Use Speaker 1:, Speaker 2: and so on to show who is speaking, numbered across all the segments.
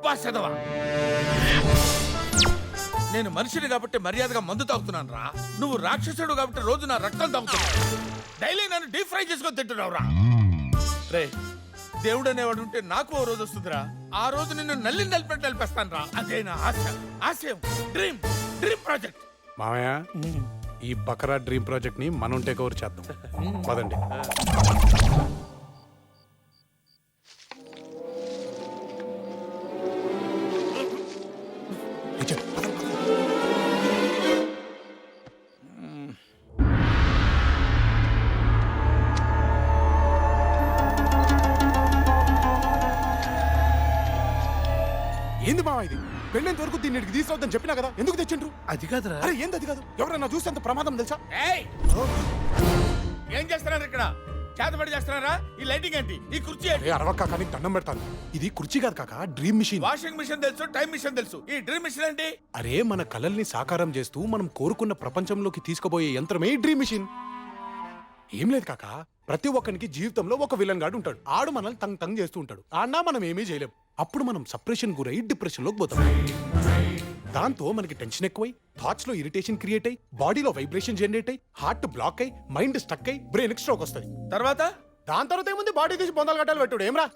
Speaker 1: డబ్బాసెదవా. నేను మనిషిని కాబట్టి మర్యాదగా మందు తాగుతున్నాను రా. నువ్వు రాక్షసుడు కాబట్టి రోజు నా రక్తం తాగుతున్నావు. డైలీ నన్ను డీప్ ఫ్రై చేసుకొని తింటున్నావు రా. రే, దేవుడు అనేవాడు ఉంటే నాకు ఓ రోజు వస్తుందిరా. ఆ రోజు నిన్ను నలిపెట్టి నలిపేస్తాను రా. అదే నా ఆశ, ఆశయం, డ్రీమ్ ప్రాజెక్ట్.
Speaker 2: మామయ్య, ఈ బకరా డ్రీమ్ ప్రాజెక్ట్ ని మనం టేక్ ఓవర్ చేద్దాం. పదండి. ఏంది మావా ఇది? పెళ్ళేంత వరకు దీన్ని తీసుకురావద్దని చెప్పినా కదా, ఎందుకు తెచ్చిండ్రు?
Speaker 1: అది కాదురా.
Speaker 2: అరే ఏంది అది కాదు? ఎవరైనా చూస్తే అంత ప్రమాదం తెలుసా?
Speaker 1: ఏం చేస్తున్నారు ఇక్కడ? చేతబడి చేస్తున్నారా? ఈ లైటింగ్ ఏంటి? ఈ కుర్చీ ఏంటి?
Speaker 2: అరవక్క కానీ దండం పెడతాను. ఇది కుర్చీ కాదు కాక, డ్రీమ్ మిషన్.
Speaker 1: వాషింగ్ మిషన్ తెలుసు, టైం మిషన్ తెలుసు, ఈ డ్రీమ్ మిషన్ ఏంటి?
Speaker 2: అరే మన కలల్ని సాకారం చేస్తూ మనం కోరుకున్న ప్రపంచంలోకి తీసుకుపోయే యంత్రమే ఈ డ్రీమ్ మిషన్. ఏం లేదు కాక, ప్రతి ఒక్కరికి జీవితంలో ఒక విలన్ గాడు ఉంటాడు. ఆడు మనల్ని తంగ్ చేస్తూ ఉంటాడు. ఆడినా మనం ఏమీ చేయలేం. అప్పుడు మనం సప్రెషన్ గురై డిప్రెషన్ లోకి పోతాం. దాంతో మనకి టెన్షన్ ఎక్కువై, థాట్స్ లో ఇరిటేషన్ క్రియేట్ అయ్యి, బాడీలో వైబ్రేషన్ జనరేట్ అయ్యి, హార్ట్ బ్లాక్ అయ్యి, మైండ్ స్టక్ అయ్యి, బ్రెయిన్ స్ట్రోక్ వస్తుంది. దాని తర్వాత ఏముంది, బాడీ తీసి బొందలు గట్టాలు పెట్టుడు. ఏమ్రా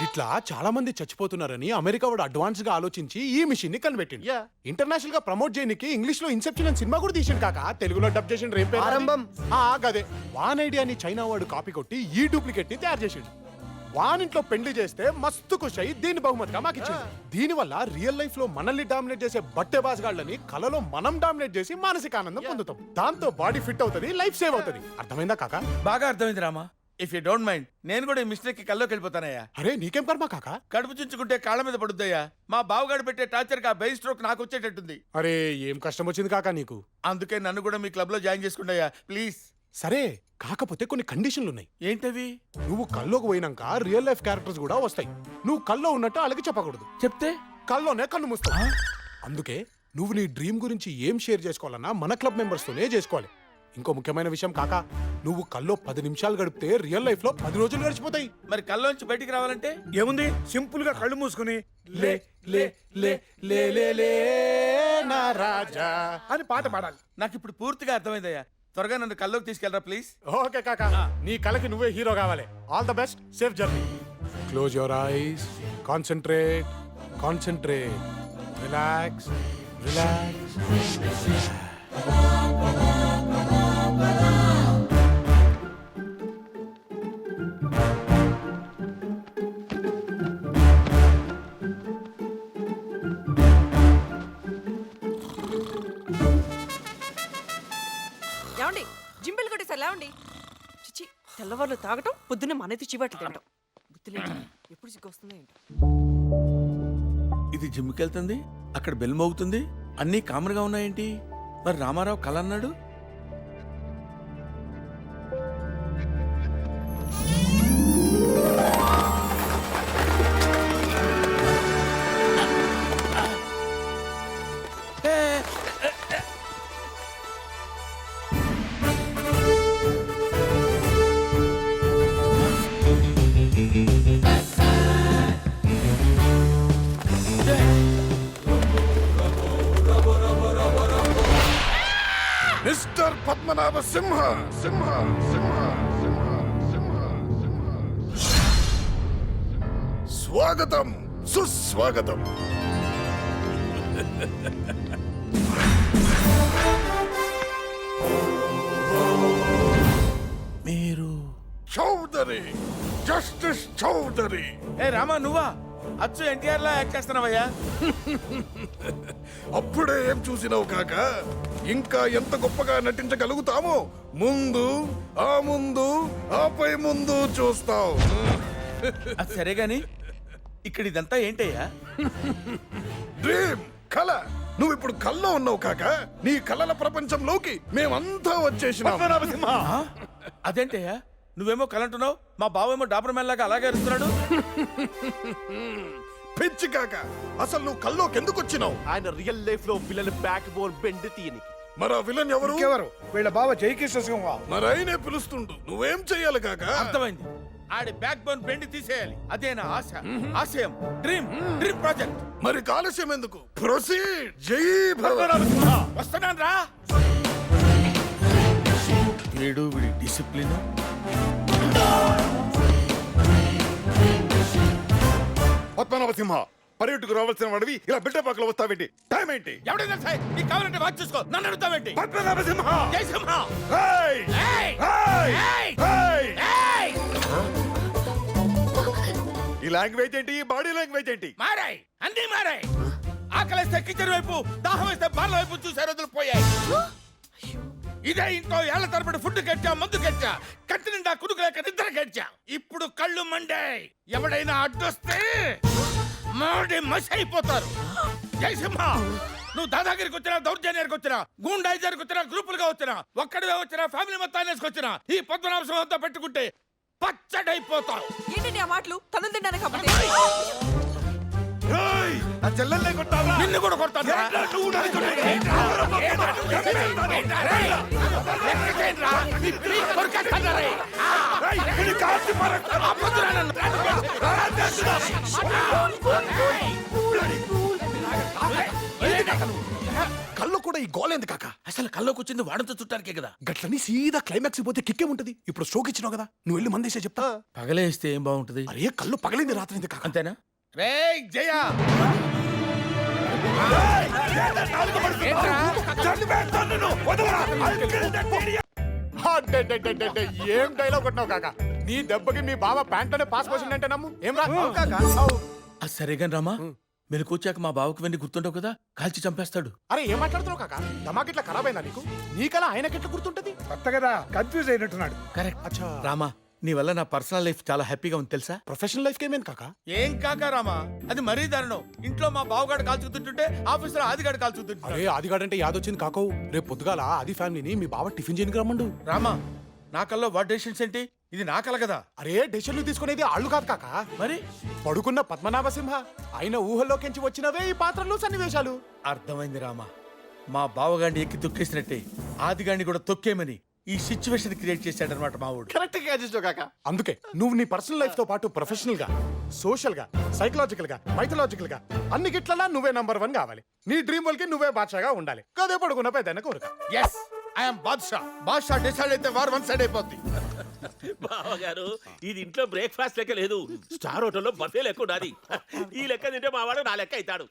Speaker 2: ఇట్లా చాలా మంది చచ్చిపోతున్నారని అమెరికా వాడు అడ్వాన్స్ గా ఆలోచించి ఈ మిషన్ ని కనిపెట్టింది. ఇంటర్నేషనల్ గా ప్రమోట్ చేయడానికి ఇంగ్లీష్ లో ఇన్సెప్షన్ అని సినిమా కూడా తీసిండు కాక, తెలుగులో డబ్ చేసిండు. రేపు గదే వాన్ ఐడియాని చైనా వాడు కాపీ కొట్టి ఈ డూప్లికేట్ ని తయారు చేసిండు. వానింట్లో పెళ్లి చేస్తే మస్తు ఖుషి అయ్యి దీన్ని బహుమతిగా మాకు ఇచ్చింది. దీని వల్ల రియల్ లైఫ్ లో మనల్ని డామినేట్ చేసే బట్టే బాస్గాళ్ళని కలలో మనం డామినేట్ చేసి మానసిక ఆనందం పొందుతాం. దాంతో బాడీ ఫిట్ అవుతుంది, లైఫ్ సేవ్ అవుతుంది. అర్థమైందా కాక?
Speaker 1: బాగా అర్థమైంది Rama. If you don't mind, నేను కూడా ఈ మిస్టేక్ కి కల్లోకి వెళ్ళిపోతానయ్యా.
Speaker 2: అరే నీకేం కర్మ కాక?
Speaker 1: కడుపు చుంచుకుంటే కాళ్ళ మీద పడుద్దయ్యా. మా బావగాడు పెట్టే టార్చర్ కి ఆ బెయిన్ స్ట్రోక్ నాకు వచ్చేటట్టుంది.
Speaker 2: అరే ఏం కష్టం వచ్చింది కాక నీకు?
Speaker 1: అందుకే నన్ను కూడా మీ క్లబ్ లో జాయిన్ చేసుకుంటాయా ప్లీజ్.
Speaker 2: సరే, కాకపోతే కొన్ని కండిషన్లు ఉన్నాయి.
Speaker 1: ఏంటవి?
Speaker 2: నువ్వు కల్లోకి పోయినాక రియల్ లైఫ్ క్యారెక్టర్స్ కూడా వస్తాయి. నువ్వు కల్లో ఉన్నట్టు అలాగే చెప్పకూడదు.
Speaker 1: చెప్తే
Speaker 2: కల్లోనే కన్ను మూస్తావు. అందుకే నువ్వు నీ డ్రీమ్ గురించి ఏం షేర్ చేసుకోవాలన్నా మన క్లబ్ మెంబర్స్ తోనే చేసుకోవాలి. ఇంకో ముఖ్యమైన విషయం కాక, నువ్వు కల్లో 10 నిమిషాలు గడిపితే రియల్ లైఫ్ లో 10 రోజులు గడిచిపోతాయి.
Speaker 1: మరి కల్లోంచి బయటికి రావాలంటే
Speaker 3: ఏముంది, సింపుల్ గా కళ్ళు మూసుకుని
Speaker 2: లే లే లే లే లే లే నా రాజా
Speaker 3: అని పాట పాడాలి.
Speaker 1: నాకు ఇప్పుడు పూర్తిగా అర్థమైందయ్యా. త్వరగా నన్ను కల్లోకి తీసుకెళ్ళరా ప్లీజ్.
Speaker 2: ఓకే కాక, నీ కలకి నువ్వే హీరో కావాలి. All the best, safe journey. Close your eyes, concentrate, concentrate, relax, relax.
Speaker 4: ఏమండి, జింబిల్ కొట్టేసారు లేవండి. చిచ్చి, తెల్లవాళ్ళు తాగటం, పొద్దున్నే మనైతే చివాట్లు తినటం. గుర్తులేదు, ఎప్పుడు సిగ్గు వస్తుందో ఏంటో.
Speaker 1: ఇది జిమ్కి వెళ్తుంది, అక్కడ బెల్ మోగుతుంది, అన్నీ కామన్ గా ఉన్నాయేంటి? మరి రామారావు కల అన్నాడు.
Speaker 5: మిస్టర్ పద్మనాభ సింహ సింహ సింహ సింహ సింహ స్వాగతం, సుస్వాగతం.
Speaker 1: మీరు
Speaker 5: చౌదరి, జస్టిస్ చౌదరి.
Speaker 1: ఏ రామా, నువ్వా? అచ్చు ఎన్టీఆర్ లా యాక్ట్ చేస్తున్నావయ్యా.
Speaker 5: అప్పుడే ఏం చూసినావు కాక, ఇంకా ఎంత గొప్పగా నటించగలుగుతామో ముందు ఆపై ముందు చూస్తావు.
Speaker 1: అది సరే గాని ఇక్కడ ఇదంతా ఏంటయ్యా?
Speaker 5: డ్రీమ్, కళ. నువ్వు ఇప్పుడు కల్లో ఉన్నావు కాక, నీ కళల ప్రపంచంలోకి మేమంతా వచ్చేసినాం.
Speaker 1: అదేంటయ్యా, నువ్వేమో కలంటున్నావు, మా బావేమో డాబర్ మ్యాన్ లాగా అలాగే అరుస్తున్నాడు.
Speaker 5: పిచ్చి కాక, అసలు నువ్వు కల్లోకి ఎందుకు వచ్చినావు?
Speaker 6: ఆయన రియల్ లైఫ్ లో విలన్ బ్యాక్ బోన్ బెండ్ తీయనికి.
Speaker 5: మరి ఆ విలన్ ఎవరు?
Speaker 3: ఎవరు? వీళ్ళ బావ జైకిష్ణ సింహ.
Speaker 5: మరి ఆయనే పిలుస్తుండు, నువ్వేం చెయ్యాలి కాక?
Speaker 1: అర్థమైంది. ఆడి బ్యాక్ బోన్ బెండ్ తీసేయాలి. అదే నా ఆశ, ఆశయం, డ్రీమ్ ప్రాజెక్ట్.
Speaker 5: మరి కాలుష్యం ఎందుకు? ప్రొసీడ్. జై భవ.
Speaker 1: వస్తున్నాను రా. ఏడు వీడి డిసిప్లిన్.
Speaker 5: పద్మనాభసింహ, పర్యటకు రావాల్సిన వాడివి ఇలా బిడ్డపాకలో వస్తావేంటి? టైం ఏంటి?
Speaker 1: ఎవడైనా సరే నీకు కావాలంటే వాచ్ చూసుకో, నన్ను అడుగుతావేంటి?
Speaker 5: పద్మనాభసింహ!
Speaker 1: జై సింహ.
Speaker 5: ఏయ్!
Speaker 1: ఏయ్!
Speaker 5: ఏయ్!
Speaker 1: ఏయ్!
Speaker 5: ఏయ్!
Speaker 1: ఏయ్!
Speaker 5: ఈ లాంగ్వేజ్ ఏంటి? ఈ బాడీ లాంగ్వేజ్ ఏంటి?
Speaker 1: మారాయి, అన్నీ మారాయి. ఆకలిస్తే కిచెన్ వైపు, దాహం వేస్తే బార్ల వైపు చూసే రోజులు పోయాయి. ఇదే ఇంట్లో ఏళ్ల తరబడి ఫుడ్ కట్టా, మందు కట్టా, కట్టి నిండా కుదుకులేక నిద్ర కట్టా. ఇప్పుడు కళ్ళు మండాయి. ఎవడైనా అడ్డొస్తే మాడి మసి అయిపోతారు. జయసింహ, నువ్వు దాదాగిరికి వచ్చినా, దౌర్జన్యానికి వచ్చినా, గూండాయిజానికి వచ్చినా, గ్రూపులుగా వచ్చినా, ఒక్కడివే వచ్చినా, ఫ్యామిలీ మొత్తాన్ని వేసుకొచ్చినా, ఈ పద్మనాభం అంతా పెట్టుకుంటే పచ్చడైపోతావు.
Speaker 4: ఏంటండి ఆ మాటలు? తనులు తిన్నాను కాబట్టి
Speaker 5: ఏయ్! నా చెల్లెల్నే కొట్టావా?
Speaker 1: నిన్ను కూడా కొడతాను.
Speaker 5: ఏంట్రా నువ్వు నన్ను కొట్టేది? ఏయ్! ఇది కాల్చి పారేస్తాను.
Speaker 2: కళ్ళు కూడా ఈ గోల్ ఎందుకు కాక?
Speaker 1: అసలు కల్లోకి వచ్చింది వాడంతో చుట్టానికే కదా.
Speaker 2: గట్లని సీదా క్లైమాక్స్ పోతే కిక్కే ఉంటది. ఇప్పుడు స్ట్రోక్ ఇచ్చినావు కదా, నువ్వు వెళ్ళి మందేసే చెప్తా.
Speaker 1: పగలేస్తే ఏం బాగుంటది?
Speaker 2: అరే కళ్ళు పగలింది రాత్రి ఎందుకు కాక?
Speaker 1: అంతేనా? రే జయ,
Speaker 2: ఏం డైలాగ్ కొట్టినావు కాక? నీ దెబ్బకి మీ బావ ప్యాంట్లోనే పాస్ పోసిందంటే నమ్ము. ఏం రా
Speaker 1: అది సరేగాని రామా, మీరు కూర్చాక మా బావకు వెండి గుర్తుండవు కదా, కాల్చి చంపేస్తాడు.
Speaker 2: అరే ఏం మాట్లాడుతున్నావు కాక? దమాకిట్లా ఖరాబ్ అయిందా నీకు? నీకలా ఆయనకెట్లా గుర్తుంటది?
Speaker 3: కొత్త కదా కన్ఫ్యూజ్ అయినట్టున్నాడు.
Speaker 1: కరెక్ట్.
Speaker 2: అచ్చా.
Speaker 1: రామా, నీ వల్ల నా పర్సనల్ లైఫ్ చాలా హ్యాపీగా ఉంది తెలుసా?
Speaker 2: ప్రొఫెషనల్ లైఫ్ ఏమేం కాక?
Speaker 1: ఏం కాక రామా, అది మరీ దారుణం. ఇంట్లో మా బావగాడు కాల్చుతుంటుంటే ఆఫీసులో ఆదిగాడు కాల్చుతుంటాడు.
Speaker 2: అరే ఆదిగాడంటే యాదొచ్చింది కాకో. రేపు పొద్దుగాల ఆది ఫ్యామిలీని మీ బావ టిఫిన్ చేయనికి రమ్మండు.
Speaker 1: రామా, నా కల్లో వాట్ డెసిషన్స్ ఏంటి? ఇది నా కల కదా.
Speaker 2: అరే డెసిషన్లు తీసుకునేది ఆళ్ళు కాదు కాక,
Speaker 1: మరి
Speaker 2: పడుకున్న పద్మనాభసింహ ఆయన ఊహల్లోకించి వచ్చినవే ఈ పాత్రలు సన్నివేశాలు.
Speaker 1: అర్థమైంది రామా, మా బావగాడిని ఎక్కి తొక్కేసినట్టే ఆదిగాడిని కూడా తొక్కేమని ఈ సిచ్యువేషన్ క్రియేట్ చేశాడనమాట మావాడు.
Speaker 6: కరెక్ట్ గా చేసావు కాక.
Speaker 2: అందుకే నువ్వు నీ పర్సనల్ లైఫ్ తో పాటు ప్రొఫెషనల్ గా, సోషల్ గా, సైకలాజికల్ గా, మైథలాజికల్ గా అన్ని గిట్లలా నువ్వే నంబర్ 1 కావాలి. నీ డ్రీమ్ వల్కి నువ్వే బాద్షాగా ఉండాలి. కదే పడుకున్న పెద్ద కోరిక.
Speaker 1: Yes, I'm Badshah. Badshah decide అయితే వార్ వన్ సైడ్ అయిపోద్ది.
Speaker 7: బావగారు ఇది ఇంట్లో బ్రేక్ఫాస్ట్ లెక్క లేదు, స్టార్ హోటల్లో బఫే లెక్క ఉన్నది. ఈ లెక్క తింటే మావాడు నా లెక్క అవుతాడు.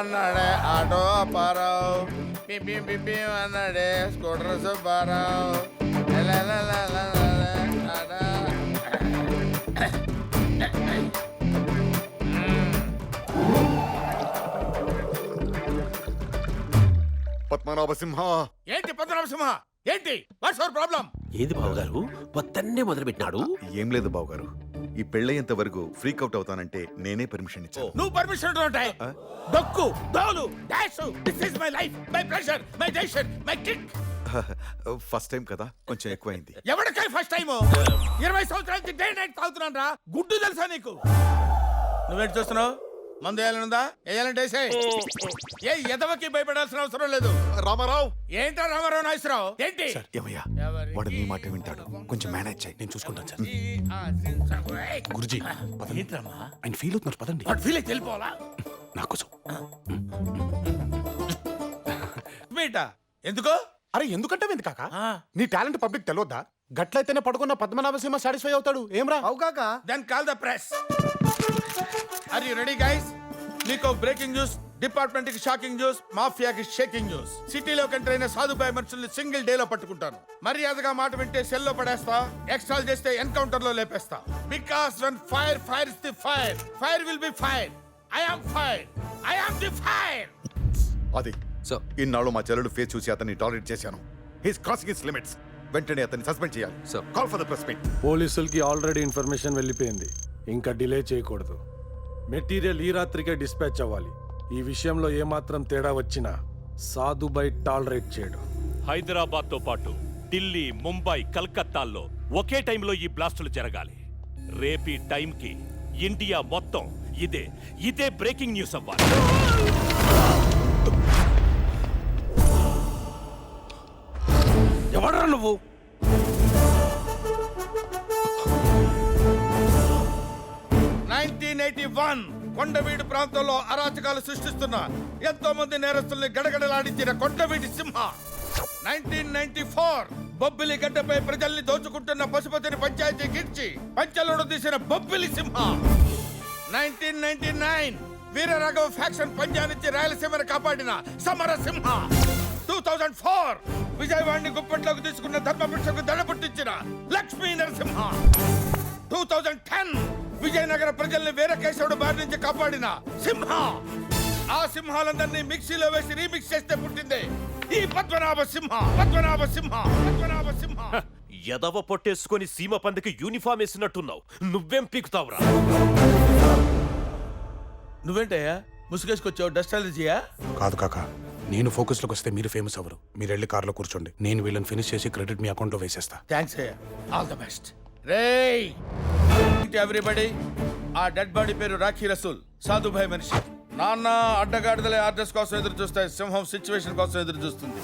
Speaker 1: అన్నాడే ఆటో అప్పారావు, పిపి పిపి అన్నాడే స్కూటర్ సుబ్బారావు.
Speaker 5: పద్మనాభసింహ,
Speaker 1: ఏంటి పద్మనాభసింహ? ఏంటి వాట్స్ యువర్ ప్రాబ్లం?
Speaker 7: ఏది బావగారు పొద్దున్నే మొదలు పెట్టినాడు?
Speaker 8: ఏం లేదు బావగారు, ఈ పెళ్ళయ్యేంత వరకు ఫ్రీక్ అవుట్ అవుతానంటే నేనే పర్మిషన్ ఇచ్చాను.
Speaker 1: నువ్వు పర్మిషన్ ఉంటాయి. దొక్కు దోలు dash, this is my life, my pressure, my decision, my kick.
Speaker 8: First time కదా, కొంచెం ఎక్కువైంది.
Speaker 1: ఎవరికై ఫస్ట్ టైం? 20 సంవత్సరాల నుంచి డే నైట్ తాగుతున్నాను రా. గుడ్డు తెలుసా నీకు? నువ్వేంటి చూస్తున్నావు? మందు వేయాలనుందా? వేయాలంటే వేసేయ్. ఏ ఎదవకి భయపడాల్సిన అవసరం లేదు.
Speaker 5: రామారావు.
Speaker 1: ఏంటో రామారావు నాగేశ్వరరావు ఏంటి?
Speaker 2: ఏమయ్యా
Speaker 1: ఎవరికి
Speaker 2: వాడు నీ మాట వింటాడు, కొంచెం మేనేజ్ చేయి, నేను చూసుకుంటాను సార్. గురుజీ పదండి.
Speaker 1: ఏంట్రమ్మా
Speaker 2: ఆయన ఫీల్ అవుతున్నారు, పదండి.
Speaker 1: వాడు ఫీల్ అయితే వెళ్ళిపోవాలా?
Speaker 2: నా కోసం.
Speaker 1: బేట ఎందుకో?
Speaker 2: అరే ఎందుకంటే ఎందుకు కాక?
Speaker 1: ఆ.
Speaker 2: నీ టాలెంట్ పబ్లిక్ తెలియద్దా? గట్లయితేనే పడుకున్న పద్మనాభసింహ సాటిస్ఫై అవుతాడు. ఏమ్రా?
Speaker 1: Then call the press. Are you ready guys? మీకు బ్రేకింగ్ న్యూస్, డిపార్ట్మెంట్ కి షాకింగ్ న్యూస్, మాఫియాకి షేకింగ్ న్యూస్. సిటీలో కంట్రైన సాధుబాయి మనుషుల్ని సింగిల్ డే లో పట్టుకుంటాను. మర్యాదగా మాట వింటే సెల్ లో పడేస్తా, ఎక్స్ట్రాల్ చేస్తే ఎన్కౌంటర్ లో లేపేస్తా. Because when fire is the fire will be fire. I am fire. I am the fire.
Speaker 5: అది ఇన్నాళ్ళు మా చెల్లెలు ఫేస్ చూసి అతన్ని టాలరేట్ చేశాను. His crossing his limits. వెంటనే అతన్ని సస్పెండ్ చేయాలి. Call for the press meet.
Speaker 9: పోలీసులకి ఆల్రెడీ ఇన్ఫర్మేషన్ వెళ్ళిపోయింది, ఇంకా డిలే చేయకూడదు. మెటీరియల్ ఈ రాత్రికే డిస్పాచ్ అవ్వాలి. ఈ విషయంలో ఏమాత్రం తేడా వచ్చినా సాధుబాయ్ టాలరేట్ చేయడు.
Speaker 10: హైదరాబాద్ తో పాటు ఢిల్లీ, ముంబై, కలకత్తాల్లో ఒకే టైంలో ఈ బ్లాస్టులు జరగాలి. రేపీ టైంకి ఇండియా మొత్తం ఇదే బ్రేకింగ్ న్యూస్ అవ్వాలి.
Speaker 1: ఎవడరా నువ్వు? 1981 కొండవీడు ప్రాంతంలో అరాచకాలు సృష్టిస్తున్న ఎంతో మంది నేరస్తుల్ని గడగడలాడించిన కొండవీడి సింహ. 1994 బొబ్బిలి గడ్డపై ప్రజల్ని దోచుకుంటున్న పశుపతిని పంచాయతీ గిడ్చి పంచలోడు తీసిన బొబ్బిలి సింహ. 1999 వీరరాఘవ ఫ్యాక్షన్ పంజానిచ్చి రాయలసీమను కాపాడిన సమర సింహ. 2004 విజయవాడిని గుప్పట్లోకి తీసుకున్న ధర్మపురుషకు దడ పుట్టించిన లక్ష్మీ నరసింహ. 2010 విజయనగర ప్రజల్ని వీరకేశవుడు బారి నుంచి కాపాడిన సింహ. ఆ సింహాలందరినీ మిక్సీలో వేసి రీమిక్స్ చేస్తే పుట్టిందే ఈ పద్మనాభ సింహ. పద్మనాభ సింహ. పద్మనాభ సింహ.
Speaker 10: ఎదవ పొట్టేసుకొని సీమ పందికి యూనిఫామ్ వేసినట్టున్నావు. నువ్వేం పీకుతావురా?
Speaker 1: నువ్వేంటయ్యా ముసుగేసుకొచ్చావు? డస్ట్ అలర్జీయా?
Speaker 2: కాదు కాక, నేను ఫోకస్ లోకి వస్తే మీరు ఫేమస్ అవ్వరు. మీరు వెళ్ళి కార్లో కూర్చోండి, నేను వీళ్ళని ఫినిష్ చేసి క్రెడిట్ మీ అకౌంట్ లో వేసేస్తా.
Speaker 1: థ్యాంక్స్ అయ్యా. All the best. రేయ్ ఎవ్రీబడి, ఆ డెడ్ బాడీ పేరు రాఖీ రసూల్, సాధుభాయ్ మనిషి. నాన్న అడ్డగాడిదలే ఆర్డర్స్ కోసం ఎదురు చూస్తాయి, సింహం సిచ్యువేషన్ కోసం ఎదురు చూస్తుంది.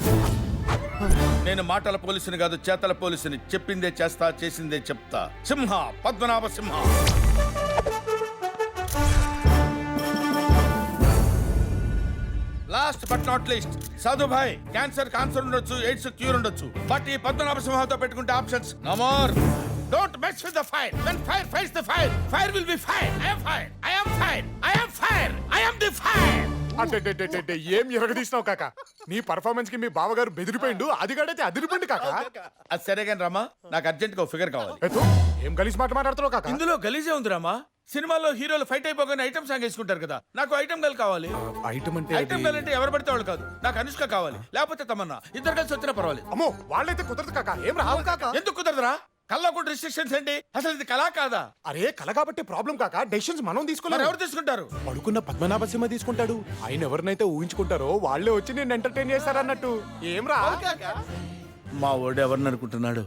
Speaker 1: నేను మాటల పోలీసుని కాదు, చేతల పోలీసుని. చెప్పిందే చేస్తా, చేసిందే చెప్తా. Simha, Padmanabha Simha. Last but not least, సాధుభాయ్ క్యాన్సర్ ఉండొచ్చు, ఎయిడ్స్ క్యూర్ ఉండొచ్చు, బట్ ఈ పద్మనాభ సింహంతో పెట్టుకుంటే options no more. Don't mess with the fire. When fire fights the fire, fire will be fire. I am fire. I am fire. I am fire. I am the fire.
Speaker 2: అంటే ఏం ఎరగదీసినావు కాక? నీ performance కి మీ బావగారు బెదిరిపోయిండు, అది గడైతే అదిరిపోయింది కాక.
Speaker 1: అది సరే కానీ రామా, నాకు అర్జెంట్ గా ఫిగర్ కావాలి.
Speaker 2: ఎత్తు, ఏం గలీజ్ మాట మాట్లాడుతున్నావు కాక?
Speaker 1: ఇందులో గలీజే ఉంది రామా. సినిమాల్లో హీరోలు ఫైట్ అయిపోగానే ఐటమ్ సాంగ్ వేసుకుంటారు కదా, నాకు ఐటమ్ గల్ కావాలి.
Speaker 2: ఐటమ్ అంటే
Speaker 1: ఐటమ్ గల్ అంటే ఎవరు పడితే వాళ్ళు కాదు. నాకు అనుష్క కావాలి, లేకపోతే తమన్నా. ఇద్దరు కలిసి వచ్చినా పర్వాలేదు.
Speaker 2: అమ్మో, వాళ్ళైతే కుదరదు కాక. ఏం రావు కాక?
Speaker 1: ఎందుకు కుదరదురా? కల్లా కూడా రిస్ట్రిక్షన్స్ ఏంటి? అసలు ఇది కళా కాదా?
Speaker 2: అరే కల కాబట్టి ప్రాబ్లం కాక, డెసిషన్స్ మనం
Speaker 1: మరి
Speaker 2: తీసుకోలేదు.
Speaker 1: ఎవరు తీసుకుంటారు?
Speaker 2: పడుకున్న పద్మనాభ సింహ తీసుకుంటాడు. ఆయన ఎవరినైతే ఊహించుకుంటారో వాళ్ళే వచ్చి నేను ఎంటర్టైన్ చేస్తారన్నట్టు. ఏం రా?
Speaker 1: మా ఓడు ఎవరిని అనుకుంటున్నాడు?